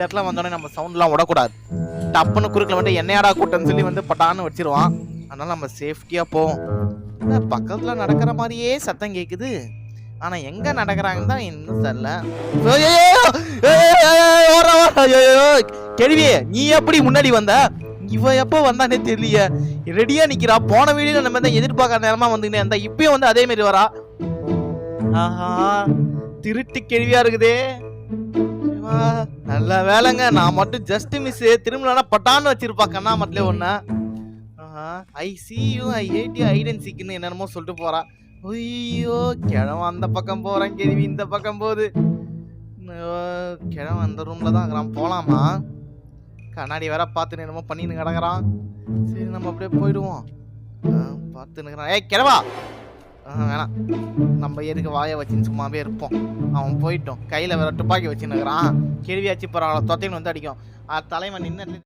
இடத்துல வந்தோடனே நம்ம சவுண்ட்லாம் விடக்கூடாது. டப்புன்னு குறுக்கில் வந்து என்னையாடா கூட்டம்னு சொல்லி வந்து பட்டான்னு வச்சிருவான். அதனால நம்ம சேஃப்டியா போவோம். பக்கத்துல நடக்கிற மாதிரியே சத்தம் கேக்குது. ஆனா எங்க நடக்கிறாங்கன்னு தான் இன்னும் தெரியல. கேள்வி நீ எப்படி முன்னாடி வந்த? இவ எப்போ வந்தானே தெரியலையே. ரெடியா நிக்கிறா. போன வீடியோல நம்ம தான் எதிர்பார்க்காத நேரமா வந்துக்கினே இருந்தா இப்பயும் வந்து அதே மாதிரி வரா. ஆஹா திருட்டு கேள்வியா இருக்குதே. நல்ல வேலைங்க, நான் மட்டும் ஜஸ்ட் மிஸ். திரும்பலனா பட்டான்னு வச்சிருப்பா கண்ணா மட்டும் ஒண்ணு. I see you I hate you hide and சீக்னு என்னென்னமோ சொல்லிட்டு போறா. ஐயோ கிழவன் அந்த பக்கம் போறான், கேள்வி இந்த பக்கம் போகுது. கிழவன் அந்த ரூம்ல தான் இருக்கிறான். போலாமா? கண்ணாடி வேற பார்த்துன்னு என்னமோ பண்ணின்னு கிடக்குறான். சரி நம்ம அப்படியே போயிடுவோம். பார்த்துன்னு இருக்கிறான். ஏய் கிழவா, வேணாம், நம்ம எதுக்கு வாயை வச்சுன்னு சும்மாவே இருப்போம். அவன் போயிட்டோம். கையில வேற துப்பாக்கி வச்சுன்னு இருக்கிறான். கேள்வியாச்சு பரவாயில்ல, தொத்தைன்னு வந்து அடிக்கும். தலைவன் நின்று